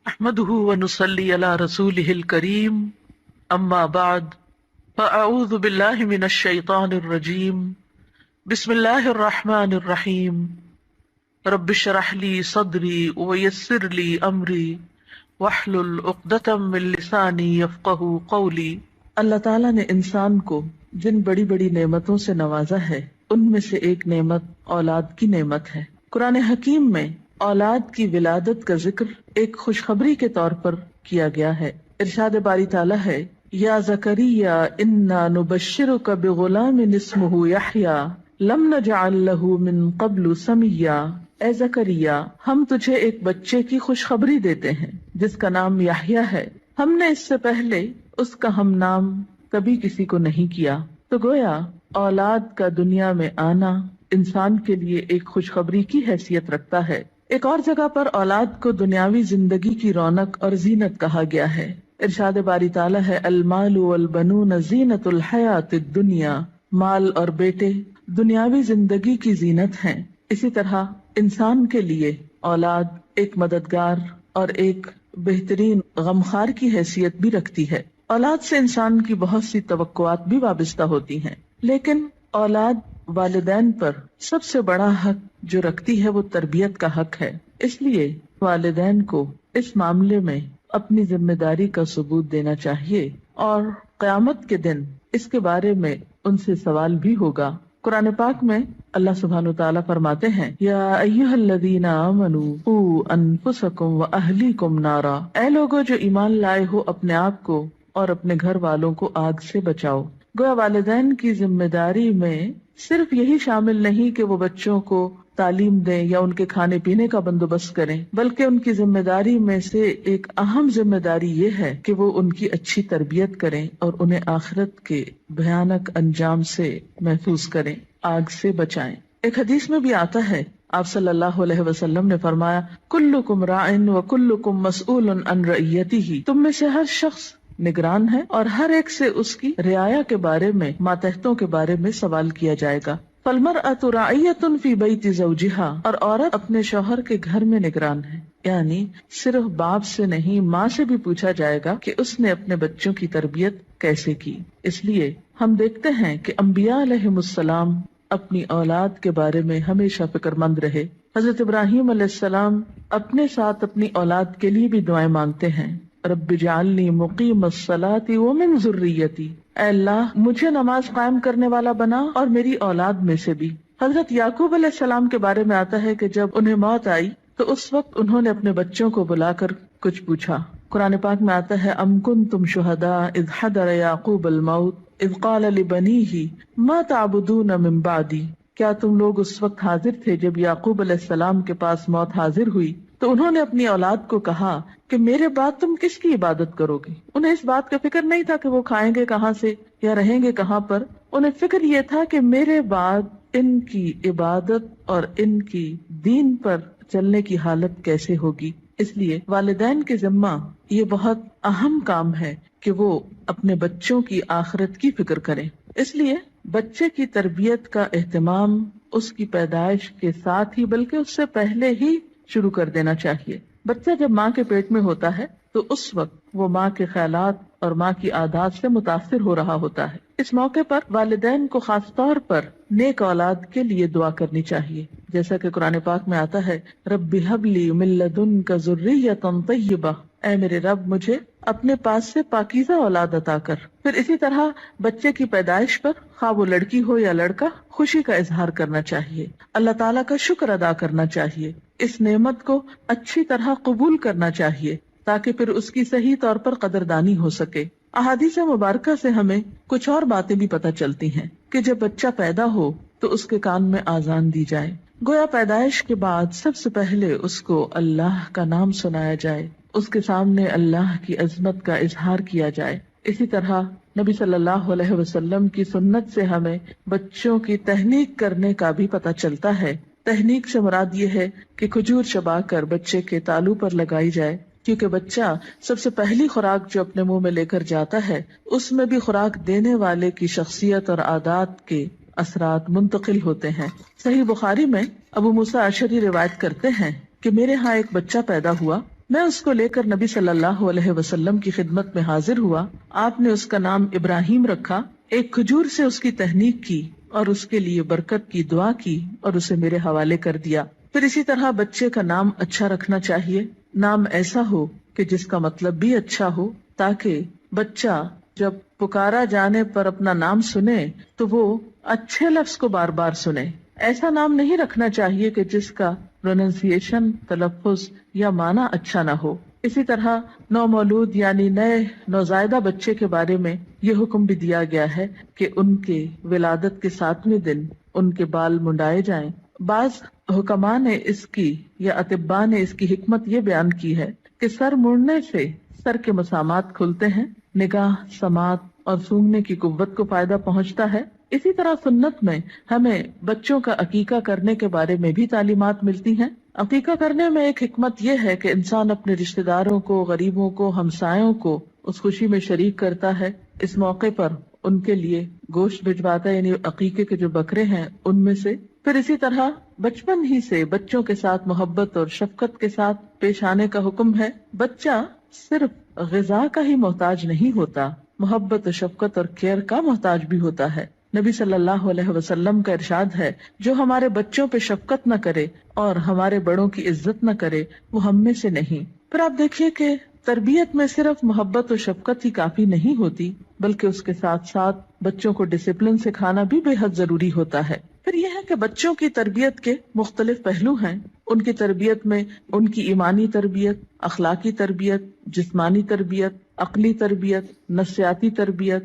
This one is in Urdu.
احمده ونصلي على رسوله الكريم اما بعد فاعوذ بالله من الشيطان الرجيم بسم الله الرحمن الرحيم رب اشرح لي صدري ويسر لي امري واحلل عقدة من لساني يفقهوا قولي۔ اللہ تعالیٰ نے انسان کو جن بڑی بڑی نعمتوں سے نوازا ہے ان میں سے ایک نعمت اولاد کی نعمت ہے۔ قرآن حکیم میں اولاد کی ولادت کا ذکر ایک خوشخبری کے طور پر کیا گیا ہے۔ ارشاد باری تعالیٰ ہے، یا زکریا انا نبشرک بغلام اسمہ یحییٰ لم نجعل لہ من قبل سمیہ۔ اے زکریا، ہم تجھے ایک بچے کی خوشخبری دیتے ہیں جس کا نام یحییٰ ہے، ہم نے اس سے پہلے اس کا ہم نام کبھی کسی کو نہیں کیا۔ تو گویا اولاد کا دنیا میں آنا انسان کے لیے ایک خوشخبری کی حیثیت رکھتا ہے۔ ایک اور جگہ پر اولاد کو دنیاوی زندگی کی رونق اور زینت کہا گیا ہے۔ ارشاد باری تعالیٰ ہے، المال والبنون زینت الحیات الدنیا، مال اور بیٹے دنیاوی زندگی کی زینت ہیں۔ اسی طرح انسان کے لیے اولاد ایک مددگار اور ایک بہترین غمخوار کی حیثیت بھی رکھتی ہے۔ اولاد سے انسان کی بہت سی توقعات بھی وابستہ ہوتی ہیں، لیکن اولاد والدین پر سب سے بڑا حق جو رکھتی ہے وہ تربیت کا حق ہے۔ اس لیے والدین کو اس معاملے میں اپنی ذمہ داری کا ثبوت دینا چاہیے، اور قیامت کے دن اس کے بارے میں ان سے سوال بھی ہوگا۔ قرآن پاک میں اللہ سبحانہ وتعالیٰ فرماتے ہیں، یا ایھا الذین آمنوا قوا انفسکم واہلیکم نارا، اے لوگو جو ایمان لائے ہو اپنے آپ کو اور اپنے گھر والوں کو آگ سے بچاؤ۔ گویا والدین کی ذمہ داری میں صرف یہی شامل نہیں کہ وہ بچوں کو تعلیم دیں یا ان کے کھانے پینے کا بندوبست کریں، بلکہ ان کی ذمہ داری میں سے ایک اہم ذمہ داری یہ ہے کہ وہ ان کی اچھی تربیت کریں اور انہیں آخرت کے بھیانک انجام سے محفوظ کریں، آگ سے بچائیں۔ ایک حدیث میں بھی آتا ہے، آپ صلی اللہ علیہ وسلم نے فرمایا، کلکم راع وکلکم مسئول عن رعیتہ، تم میں سے ہر شخص نگران ہے اور ہر ایک سے اس کی رعایا کے بارے میں، ماتحتوں کے بارے میں سوال کیا جائے گا۔ فالمرأۃ راعیۃ فی بیت زوجہا، اور عورت اپنے شوہر کے گھر میں نگران ہے، یعنی صرف باپ سے نہیں ماں سے بھی پوچھا جائے گا کہ اس نے اپنے بچوں کی تربیت کیسے کی۔ اس لیے ہم دیکھتے ہیں کہ انبیاء علیہم السلام اپنی اولاد کے بارے میں ہمیشہ فکر مند رہے۔ حضرت ابراہیم علیہ السلام اپنے ساتھ اپنی اولاد کے لیے بھی دعائیں مانگتے ہیں، رب اجعلنی مقیم الصلاۃ ومن ذریتی، اے اللہ مجھے نماز قائم کرنے والا بنا اور میری اولاد میں سے بھی۔ حضرت یعقوب علیہ السلام کے بارے میں آتا ہے کہ جب انہیں موت آئی تو اس وقت انہوں نے اپنے بچوں کو بلا کر کچھ پوچھا۔ قرآن پاک میں آتا ہے، ام کنتم شہداء اذ حضر یعقوب الموت اذ قال لبنیہ ما تعبدون من بعدی، کیا تم لوگ اس وقت حاضر تھے جب یعقوب علیہ السلام کے پاس موت حاضر ہوئی تو انہوں نے اپنی اولاد کو کہا کہ میرے بعد تم کس کی عبادت کرو گے؟ انہیں اس بات کا فکر نہیں تھا کہ وہ کھائیں گے کہاں سے یا رہیں گے کہاں پر، انہیں فکر یہ تھا کہ میرے بعد ان کی عبادت اور ان کی دین پر چلنے کی حالت کیسے ہوگی۔ اس لیے والدین کے ذمہ یہ بہت اہم کام ہے کہ وہ اپنے بچوں کی آخرت کی فکر کریں۔ اس لیے بچے کی تربیت کا اہتمام اس کی پیدائش کے ساتھ ہی بلکہ اس سے پہلے ہی شروع کر دینا چاہیے۔ بچہ جب ماں کے پیٹ میں ہوتا ہے تو اس وقت وہ ماں کے خیالات اور ماں کی عادات سے متاثر ہو رہا ہوتا ہے۔ اس موقع پر والدین کو خاص طور پر نیک اولاد کے لیے دعا کرنی چاہیے، جیسا کہ قرآن پاک میں آتا ہے، رب ہب لی من لدنک ذریۃ طیبہ، اے میرے رب مجھے اپنے پاس سے پاکیزہ اولاد عطا کر۔ پھر اسی طرح بچے کی پیدائش پر، خواہ وہ لڑکی ہو یا لڑکا، خوشی کا اظہار کرنا چاہیے، اللہ تعالیٰ کا شکر ادا کرنا چاہیے، اس نعمت کو اچھی طرح قبول کرنا چاہیے تاکہ پھر اس کی صحیح طور پر قدردانی ہو سکے۔ احادیث مبارکہ سے ہمیں کچھ اور باتیں بھی پتہ چلتی ہیں کہ جب بچہ پیدا ہو تو اس کے کان میں آذان دی جائے، گویا پیدائش کے بعد سب سے پہلے اس کو اللہ کا نام سنایا جائے، اس کے سامنے اللہ کی عظمت کا اظہار کیا جائے۔ اسی طرح نبی صلی اللہ علیہ وسلم کی سنت سے ہمیں بچوں کی تہنیک کرنے کا بھی پتہ چلتا ہے۔ تہنیک سے مراد یہ ہے کہ کھجور چبا کر بچے کے تالو پر لگائی جائے، کیونکہ بچہ سب سے پہلی خوراک جو اپنے منہ میں لے کر جاتا ہے اس میں بھی خوراک دینے والے کی شخصیت اور عادات کے اثرات منتقل ہوتے ہیں۔ صحیح بخاری میں ابو موسیٰ اشعری روایت کرتے ہیں کہ میرے ہاں ایک بچہ پیدا ہوا میں اس کو لے کر نبی صلی اللہ علیہ وسلم کی خدمت میں حاضر ہوا. آپ نے اس کا نام ابراہیم رکھا. ایک کھجور سے اس کی تہنیک کی اور اس کے لیے برکت کی دعا کی اور اسے میرے حوالے کر دیا. پھر اسی طرح بچے کا نام اچھا رکھنا چاہیے. نام ایسا ہو کہ جس کا مطلب بھی اچھا ہو، تاکہ بچہ جب پکارا جانے پر اپنا نام سنے تو وہ اچھے لفظ کو بار بار سنے. ایسا نام نہیں رکھنا چاہیے کہ جس کا پروننسیشن، تلفظ یا معنی اچھا نہ ہو. اسی طرح نومولود یعنی نئے نوزائیدہ بچے کے بارے میں یہ حکم بھی دیا گیا ہے کہ ان کے ولادت کے 7ویں دن ان کے بال منڈائے جائیں. بعض حکماء نے اس کی یا اطباء نے اس کی حکمت یہ بیان کی ہے کہ سر مڑنے سے سر کے مسامات کھلتے ہیں، نگاہ، سماعت اور سونگنے کی قوت کو فائدہ پہنچتا ہے. اسی طرح سنت میں ہمیں بچوں کا عقیقہ کرنے کے بارے میں بھی تعلیمات ملتی ہیں. عقیقہ کرنے میں ایک حکمت یہ ہے کہ انسان اپنے رشتہ داروں کو، غریبوں کو، ہمسایوں کو اس خوشی میں شریک کرتا ہے. اس موقع پر ان کے لیے گوشت بھجواتا ہے، یعنی عقیقے کے جو بکرے ہیں ان میں سے. پھر اسی طرح بچپن ہی سے بچوں کے ساتھ محبت اور شفقت کے ساتھ پیش آنے کا حکم ہے. بچہ صرف غذا کا ہی محتاج نہیں ہوتا، محبت و شفقت اور کیئر کا محتاج بھی ہوتا ہے. نبی صلی اللہ علیہ وسلم کا ارشاد ہے، جو ہمارے بچوں پہ شفقت نہ کرے اور ہمارے بڑوں کی عزت نہ کرے وہ ہم میں سے نہیں. پھر آپ دیکھیے کہ تربیت میں صرف محبت و شفقت ہی کافی نہیں ہوتی، بلکہ اس کے ساتھ ساتھ بچوں کو ڈسپلن سکھانا بھی بے حد ضروری ہوتا ہے. پھر یہ ہے کہ بچوں کی تربیت کے مختلف پہلو ہیں. ان کی تربیت میں ان کی ایمانی تربیت، اخلاقی تربیت، جسمانی تربیت، عقلی تربیت، نفسیاتی تربیت،